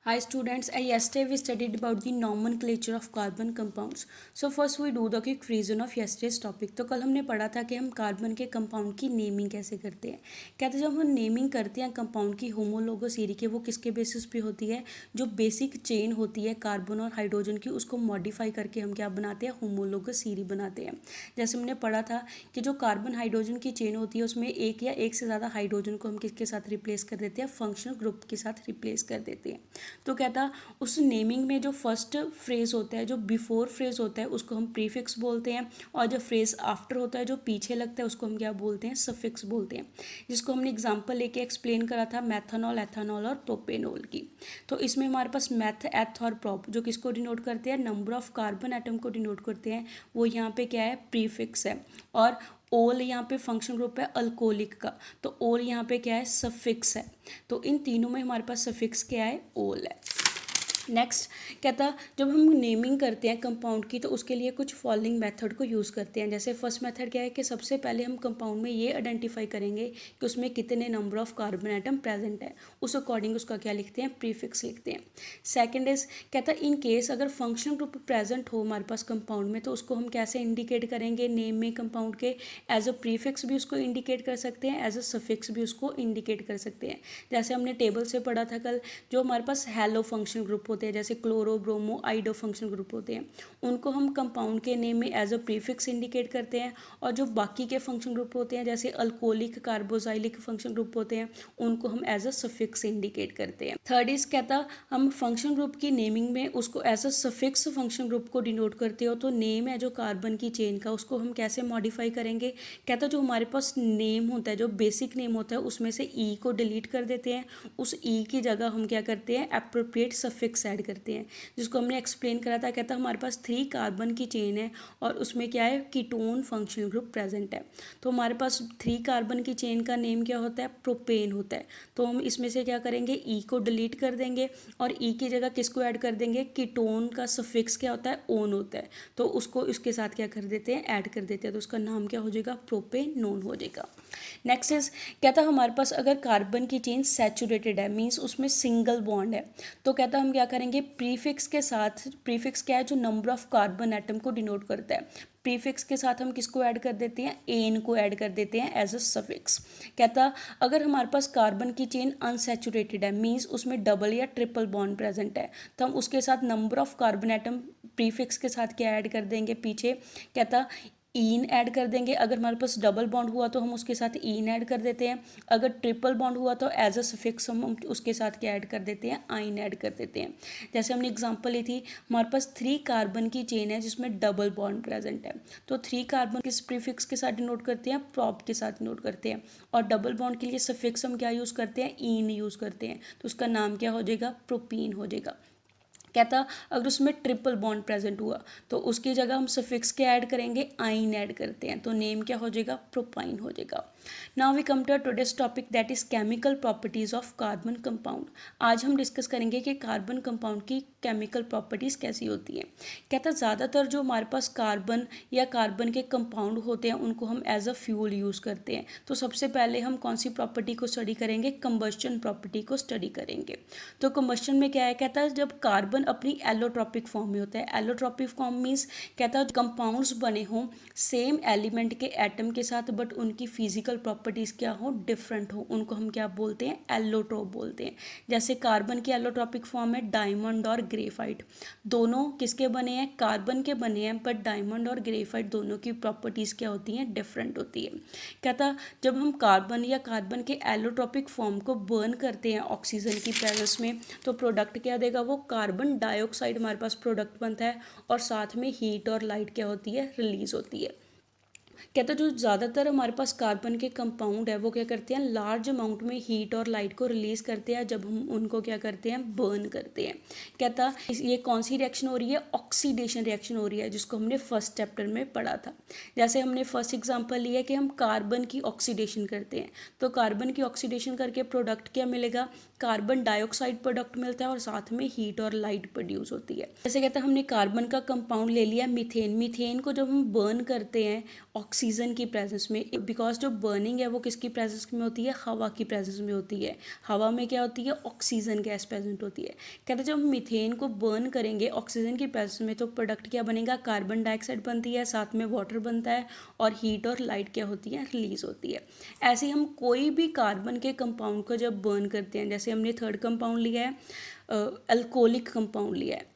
Hi students, yesterday we studied about the nomenclature of carbon compounds. So first we do the quick revision of yesterday's topic. तो कल हमने पढ़ा था कि हम कार्बन के कंपाउंड की नेमिंग कैसे करते हैं। कहते हैं जब हम नेमिंग करते हैं कंपाउंड की होमोलोगस एरी के, वो किसके बेसिस पे होती है, जो बेसिक चेन होती है कार्बन और हाइड्रोजन की, उसको मॉडिफाई करके हम क्या बनाते हैं, होमोलोगस एरी बनाते हैं। जैसे हमने पढ़ा था कि जो कार्बन हाइड्रोजन की चेन होती है उसमें एक या एक से ज़्यादा हाइड्रोजन को हम किसके साथ रिप्लेस कर देते हैं, फंक्शनल ग्रुप के साथ रिप्लेस कर देते हैं। तो कहता उस नेमिंग में जो फर्स्ट फ्रेज होता है, जो बिफोर फ्रेज होता है, उसको हम प्रीफिक्स बोलते हैं, और जो फ्रेज आफ्टर होता है, जो पीछे लगता है, उसको हम क्या बोलते हैं, सफिक्स बोलते हैं। जिसको हमने एग्जांपल लेके एक्सप्लेन करा था मेथनॉल, एथेनॉल और प्रोपेनॉल की। तो इसमें हमारे पास मैथ, एथ और प्रोप जो किसको डिनोट करते हैं, नंबर ऑफ कार्बन एटम को डिनोट करते हैं, वो यहाँ पे क्या है, प्रीफिक्स है। और ओल यहाँ पे फंक्शन ग्रुप है अल्कोहलिक का, तो ओल यहाँ पे क्या है, सफिक्स है। तो इन तीनों में हमारे पास सफिक्स क्या है, ओल है। नेक्स्ट कहता जब हम नेमिंग करते हैं कंपाउंड की, तो उसके लिए कुछ फॉलोइंग मेथड को यूज़ करते हैं। जैसे फर्स्ट मेथड क्या है कि सबसे पहले हम कंपाउंड में ये आइडेंटिफाई करेंगे कि उसमें कितने number of carbon atom present है, उस अकॉर्डिंग उसका क्या लिखते हैं, प्रीफिक्स लिखते हैं। सेकंड इज कहता इन केस अगर फंक्शन ग्रुप प्रेजेंट हो हमारे पास कंपाउंड में, तो उसको हम कैसे इंडिकेट करेंगे, नेम में कंपाउंड के एज अ प्रीफिक्स भी उसको इंडिकेट कर सकते हैं, एज अ सफिक्स भी उसको इंडिकेट कर सकते हैं। जैसे हमने टेबल से पढ़ा था कल, जो हमारे पास हैलो फंक्शन ग्रुप होते हैं, जैसे क्लोरो, ब्रोमो, आइडो फंक्शन ग्रुप होते हैं, उनको हम कंपाउंड के नेम में एज अ प्रीफिक्स इंडिकेट करते हैं। और जो बाकी के फंक्शन ग्रुप होते हैं, जैसे अल्कोहलिक, कार्बोजाइलिक फंक्शन ग्रुप होते हैं, उनको हम एज अ सफिक्स इंडिकेट करते हैं। थर्ड इज कहता हम फंक्शन ग्रुप की नेमिंग में उसको as a suffix function group को डिनोट करते हो, तो नेम है जो कार्बन की चेन का, उसको हम कैसे मॉडिफाई करेंगे। कहता जो हमारे पास नेम होता है, जो बेसिक नेम होता है, उसमें से ई को डिलीट कर देते हैं, उस ई की जगह हम क्या करते हैं, एप्रोप्रिएट सफिक्स ऐड करते हैं, जिसको हमने एक्सप्लेन करा था। कहता हमारे पास 3 कार्बन की चेन है और उसमें क्या है, कीटोन फंक्शनल ग्रुप प्रेजेंट है। तो हमारे पास 3 कार्बन की चेन का नेम क्या होता है, प्रोपेन होता है। तो हम इसमें से क्या करेंगे, ई को डिलीट कर देंगे और ई की जगह किसको ऐड कर देंगे, कीटोन का सफिक्स क्या होता है, ओन होता है, तो उसको इसके साथ क्या कर देते हैं, ऐड कर देते हैं, तो उसका नाम क्या हो जाएगा, प्रोपेनोन हो जाएगा। नेक्स्ट इज कहता हमारे पास अगर कार्बन की चेन सैचुरेटेड है, मीन्स उसमें सिंगल बॉन्ड है, तो कहता हम क्या करेंगे, प्रीफिक्स के साथ, प्रीफिक्स क्या है, जो नंबर ऑफ कार्बन एटम को डिनोट करता है, प्रीफिक्स के साथ हम किसको ऐड कर देते हैं, एन को ऐड कर देते हैं एज अ सफिक्स। कहता अगर हमारे पास कार्बन की चेन अनसैचुरेटेड है, मीन्स उसमें डबल या ट्रिपल बॉन्ड प्रेजेंट है, तो हम उसके साथ number of carbon atom prefix के साथ क्या ऐड कर देंगे, पीछे कहता ईन ऐड कर देंगे। अगर हमारे पास डबल बॉन्ड हुआ तो हम उसके साथ ईन ऐड कर देते हैं, अगर ट्रिपल बॉन्ड हुआ तो एज अ सफिक्स हम उसके साथ क्या ऐड कर देते हैं, आइन ऐड कर देते हैं। जैसे हमने एग्जांपल ली थी, हमारे पास 3 कार्बन की चेन है जिसमें डबल बॉन्ड प्रेजेंट है, तो 3 कार्बन किस प्रीफिक्स के साथ डिनोट करते हैं, प्रॉप के साथ डिनोट करते हैं, और डबल बॉन्ड के लिए सफिक्स हम क्या यूज़ करते हैं, ईन यूज़ करते हैं, तो उसका नाम क्या हो जाएगा, प्रोपीन हो जाएगा। कहता अगर उसमें ट्रिपल बॉन्ड प्रेजेंट हुआ तो उसकी जगह हम सफिक्स के ऐड करेंगे, आइन ऐड करते हैं, तो नेम क्या हो जाएगा, प्रोपाइन हो जाएगा। Now we come to today's topic that is chemical properties of carbon compound. आज हम डिस्कस करेंगे कि कार्बन कंपाउंड की केमिकल प्रॉपर्टीज कैसी होती है। कहता ज़्यादातर जो हमारे पास कार्बन या कार्बन के कंपाउंड होते हैं उनको हम एज अ फ्यूल यूज़ करते हैं। तो सबसे पहले हम कौन सी प्रॉपर्टी को स्टडी करेंगे, कंबस्शन प्रॉपर्टी को स्टडी करेंगे। तो कंबस्शन में क्या है, कहता है जब कार्बन अपनी एलोट्रॉपिक फॉर्म में होता है, एलोट्रॉपिक फॉर्म मीन्स कहता है कंपाउंड्स बने हों सेम एलिमेंट के एटम के साथ, बट उनकी फिजिकल प्रॉपर्टीज़ क्या हो, डिफरेंट हो, उनको हम क्या बोलते हैं, एलोट्रोप बोलते हैं। जैसे कार्बन की एलोट्रॉपिक फॉर्म है डायमंड और ग्रेफाइट, दोनों किसके बने हैं, कार्बन के बने हैं, बट डायमंड और ग्रेफाइट दोनों की प्रॉपर्टीज़ क्या होती हैं, डिफरेंट होती है। कहता जब हम कार्बन या कार्बन के एलोट्रॉपिक फॉर्म को बर्न करते हैं ऑक्सीजन की प्रेजेंस में, तो प्रोडक्ट क्या देगा, वो कार्बन डाइऑक्साइड हमारे पास प्रोडक्ट बनता है, और साथ में हीट और लाइट क्या होती है, रिलीज होती है। कहता जो ज़्यादातर हमारे पास कार्बन के कंपाउंड है वो क्या करते हैं, लार्ज अमाउंट में हीट और लाइट को रिलीज़ करते हैं जब हम उनको क्या करते हैं, बर्न करते हैं। कहता ये कौन सी रिएक्शन हो रही है, ऑक्सीडेशन रिएक्शन हो रही है, जिसको हमने फर्स्ट चैप्टर में पढ़ा था। जैसे हमने फर्स्ट एग्जाम्पल लिया कि हम कार्बन की ऑक्सीडेशन करते हैं, तो कार्बन की ऑक्सीडेशन करके प्रोडक्ट क्या मिलेगा, कार्बन डाइऑक्साइड प्रोडक्ट मिलता है और साथ में हीट और लाइट प्रोड्यूस होती है। जैसे कहता है हमने कार्बन का कंपाउंड ले लिया मीथेन, मीथेन को जब हम बर्न करते हैं ऑक्सीजन की प्रेजेंस में, बिकॉज जो बर्निंग है वो किसकी प्रेजेंस में होती है, हवा की प्रेजेंस में होती है। हवा में क्या होती है, ऑक्सीजन गैस प्रेजेंट होती है। कहते हैं जब हम मीथेन को बर्न करेंगे ऑक्सीजन की प्रेजेंस में तो प्रोडक्ट क्या बनेगा, कार्बन डाइऑक्साइड बनती है, साथ में वाटर बनता है और हीट और लाइट क्या होती है, रिलीज होती है। ऐसे ही हम कोई भी कार्बन के कंपाउंड को जब बर्न करते हैं, जैसे हमने थर्ड कंपाउंड लिया है, अल्कोहलिक कंपाउंड लिया है,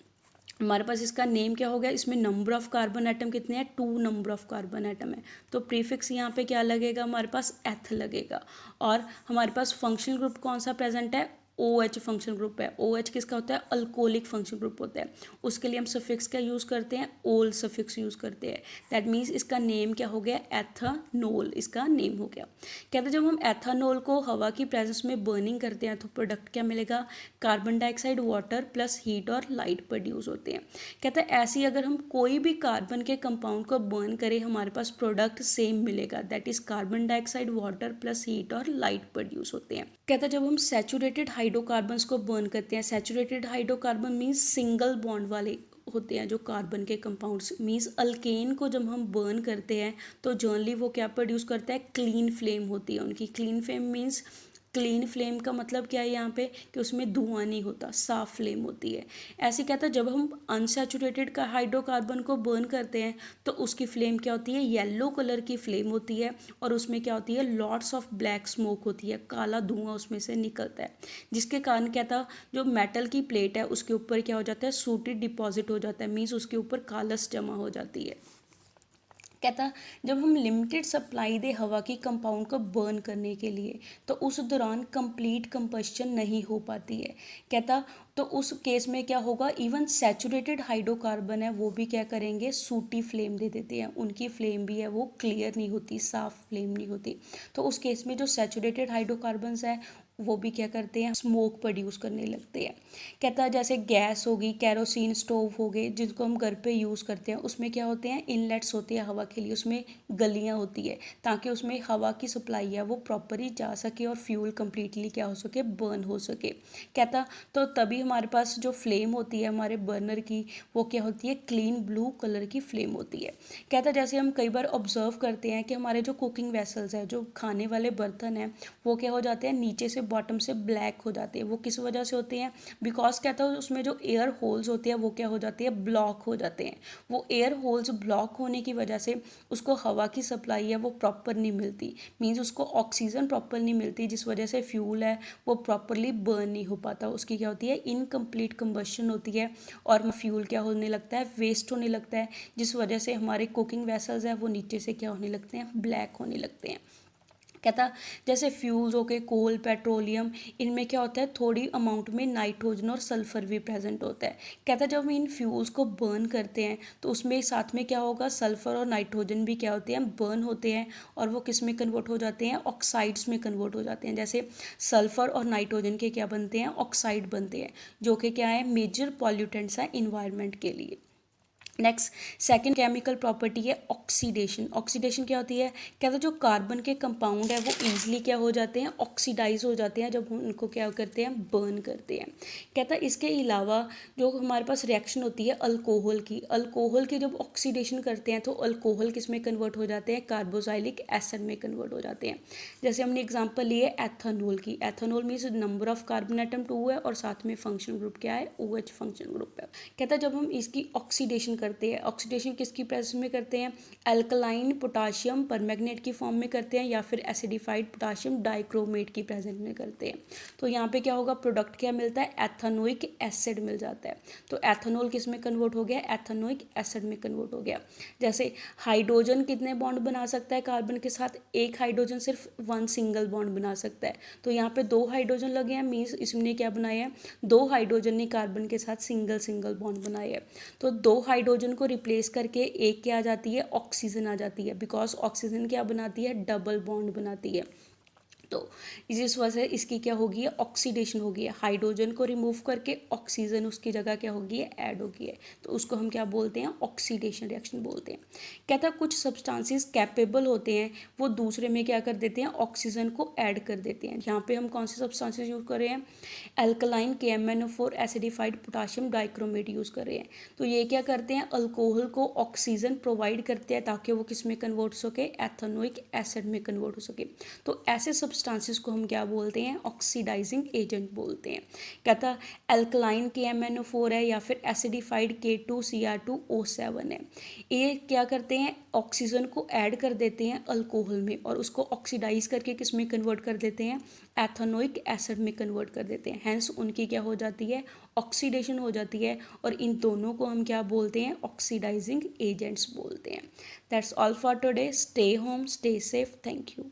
हमारे पास इसका नेम क्या हो गया, इसमें नंबर ऑफ कार्बन एटम कितने हैं, 2 नंबर ऑफ कार्बन एटम है, तो प्रीफिक्स यहाँ पे क्या लगेगा, हमारे पास एथ लगेगा। और हमारे पास फंक्शनल ग्रुप कौन सा प्रेजेंट है, OH फंक्शन ग्रुप है। OH किसका होता है, अल्कोहलिक फंक्शन ग्रुप होता है। उसके लिए हम सफिक्स क्या यूज़ करते हैं, ओल सफिक्स यूज़ करते हैं। दैट मीन्स इसका नेम क्या हो गया, एथानोल इसका नेम हो गया। कहते हैं जब हम एथानोल को हवा की प्रेजेंस में बर्निंग करते हैं तो प्रोडक्ट क्या मिलेगा, carbon dioxide, water plus heat और लाइट प्रोड्यूस होते हैं। कहते हैं ऐसे अगर हम कोई भी कार्बन के कंपाउंड को बर्न करें हमारे पास प्रोडक्ट सेम मिलेगा, that is carbon dioxide, water plus heat और लाइट प्रोड्यूस होते हैं। कहता है जब हम सैचुरेटेड हाइड्रोकार्बन्स को बर्न करते हैं, saturated hydrocarbon means single bond वाले होते हैं जो कार्बन के कंपाउंड्स, मीन्स अल्केन को जब हम बर्न करते हैं तो जनरली वो क्या प्रोड्यूस करता है, क्लीन फ्लेम होती है उनकी। Clean flame means, clean flame का मतलब क्या है यहाँ पे कि उसमें धुआं नहीं होता, साफ फ्लेम होती है। ऐसे कहता है जब हम अनसैचुरेटेड का हाइड्रोकार्बन को बर्न करते हैं तो उसकी फ्लेम क्या होती है, येलो कलर की फ्लेम होती है और उसमें क्या होती है, लॉट्स ऑफ ब्लैक स्मोक होती है, काला धुआं उसमें से निकलता है, जिसके कारण क्या था, जो मेटल की प्लेट है उसके ऊपर क्या हो जाता है, सूटी डिपॉजिट हो जाता है, मीन्स उसके ऊपर कालस जमा हो जाती है। कहता जब हम लिमिटेड सप्लाई दे हवा की कंपाउंड को बर्न करने के लिए तो उस दौरान कंप्लीट कंबशन नहीं हो पाती है। कहता तो उस केस में क्या होगा, इवन सैचुरेटेड हाइड्रोकार्बन है वो भी क्या करेंगे, सूटी फ्लेम दे देते हैं, उनकी फ्लेम भी है वो क्लियर नहीं होती, साफ फ्लेम नहीं होती। तो उस केस में जो सैचुरेटेड हाइड्रोकार्बन्स है वो भी क्या करते हैं, स्मोक प्रोड्यूस करने लगते हैं। कहता है जैसे गैस होगी, कैरोसिन स्टोव हो गए जिनको हम घर पे यूज़ करते हैं, उसमें क्या होते हैं, इनलेट्स होते हैं हवा के लिए, उसमें गलियाँ होती है ताकि उसमें हवा की सप्लाई है वो प्रॉपरली जा सके और फ्यूल कम्प्लीटली क्या हो सके, बर्न हो सके। कहता तो तभी हमारे पास जो फ्लेम होती है हमारे बर्नर की वो क्या होती है, क्लीन ब्लू कलर की फ्लेम होती है। कहता जैसे हम कई बार ऑब्जर्व करते हैं कि हमारे जो कुकिंग वेसल्स है, जो खाने वाले बर्तन हैं, वो क्या हो जाते हैं, नीचे से बॉटम से ब्लैक हो जाते हैं। वो किस वजह से होते हैं, बिकॉज कहता है उसमें जो एयर होल्स होते हैं वो क्या हो जाती है, ब्लॉक हो जाते हैं। वो एयर होल्स ब्लॉक होने की वजह से उसको हवा की सप्लाई है वो प्रॉपर नहीं मिलती, मीन्स उसको ऑक्सीजन प्रॉपर नहीं मिलती, जिस वजह से फ्यूल है वो प्रॉपरली बर्न नहीं हो पाता, उसकी क्या होती है, इनकम्प्लीट कंबशन होती है और फ्यूल क्या होने लगता है, वेस्ट होने लगता है, जिस वजह से हमारे कुकिंग वेसल्स है वो नीचे से क्या होने लगते हैं, ब्लैक होने लगते हैं। कहता जैसे फ्यूल्स हो गए, कोल, पेट्रोलियम, इनमें क्या होता है, थोड़ी अमाउंट में नाइट्रोजन और सल्फर भी प्रेजेंट होता है। कहता जब हम इन फ्यूल्स को बर्न करते हैं तो उसमें साथ में क्या होगा, सल्फर और नाइट्रोजन भी क्या होते हैं, बर्न होते हैं और वो किस में कन्वर्ट हो जाते हैं, ऑक्साइड्स में कन्वर्ट हो जाते हैं। जैसे सल्फर और नाइट्रोजन के क्या बनते हैं, ऑक्साइड बनते हैं, जो कि क्या है, मेजर पॉल्यूटेंट्स हैं इन्वायरमेंट के लिए। नेक्स्ट सेकंड केमिकल प्रॉपर्टी है ऑक्सीडेशन। ऑक्सीडेशन क्या होती है, कहते हैं जो कार्बन के कंपाउंड है वो ईजिली क्या हो जाते हैं, ऑक्सीडाइज हो जाते हैं जब हम उनको क्या करते हैं, बर्न करते हैं। कहता है इसके अलावा जो हमारे पास रिएक्शन होती है अल्कोहल की, अल्कोहल की जब ऑक्सीडेशन करते हैं तो अल्कोहल किस में कन्वर्ट हो जाते हैं, कार्बोक्सिलिक एसिड में कन्वर्ट हो जाते हैं। जैसे हमने एग्जाम्पल लिए एथेनॉल की, ethanol means number of carbon atom 2 है और साथ में फंक्शन ग्रुप क्या है, OH फंक्शन ग्रुप है। कहता है जब हम इसकी ऑक्सीडेशन करते हैं, ऑक्सीडेशन किसकी प्रेजेंस में करते हैं, अल्कलाइन पोटाशियम परमैंगनेट की फॉर्म में करते हैं या फिर एसिडिफाइड पोटाशियम डाइक्रोमेट की प्रेजेंस में करते हैं। तो यहाँ पे क्या होगा, प्रोडक्ट क्या मिलता है, एथेनोइक एसिड मिल जाता है। तो एथेनॉल किस में कन्वर्ट हो गया, एथेनोइक एसिड में कन्वर्ट हो गया। जैसे हाइड्रोजन कितने बॉन्ड बना सकता है कार्बन के साथ, एक हाइड्रोजन सिर्फ 1 सिंगल बॉन्ड बना सकता है। तो यहाँ पे 2 हाइड्रोजन लगे हैं, मीन्स इसने क्या बनाया है, 2 हाइड्रोजन ने कार्बन के साथ सिंगल बॉन्ड बनाया है। तो 2 हाइड्रोजन को रिप्लेस करके एक क्या आ जाती है, ऑक्सीजन आ जाती है, बिकॉज ऑक्सीजन क्या बनाती है, डबल बॉन्ड बनाती है। तो इस वजह से इसकी क्या होगी है, ऑक्सीडेशन होगी है, हाइड्रोजन को रिमूव करके ऑक्सीजन उसकी जगह क्या होगी है, ऐड होगी है, तो उसको हम क्या बोलते हैं, ऑक्सीडेशन रिएक्शन बोलते हैं। कहता है कुछ सब्सटेंसेस कैपेबल होते हैं वो दूसरे में क्या कर देते हैं, ऑक्सीजन को ऐड कर देते हैं। यहाँ पे हम कौन से सब्सटेंसेस यूज़ कर रहे हैं, alkaline KMnO4 acidified potassium dichromate use कर रहे हैं। तो ये क्या करते हैं, अल्कोहल को ऑक्सीजन प्रोवाइड करते हैं ताकि वो किस में कन्वर्ट हो सके, एथेनोइक एसिड में कन्वर्ट हो सके। तो ऐसे सब्सटेंसेस को हम क्या बोलते हैं, ऑक्सीडाइजिंग एजेंट बोलते हैं। कहता एल्कलाइन KMnO4 है या फिर एसिडिफाइड K2Cr2O7 है। ये क्या करते हैं, ऑक्सीजन को ऐड कर देते हैं अल्कोहल में और उसको ऑक्सीडाइज करके किस में कन्वर्ट कर देते हैं, एथेनोइक एसिड में कन्वर्ट कर देते हैं। हैंस उनकी क्या हो जाती है, ऑक्सीडेशन हो जाती है और इन दोनों को हम क्या बोलते हैं, ऑक्सीडाइजिंग एजेंट्स बोलते हैं। That's all for today. Stay home, stay safe, thank you.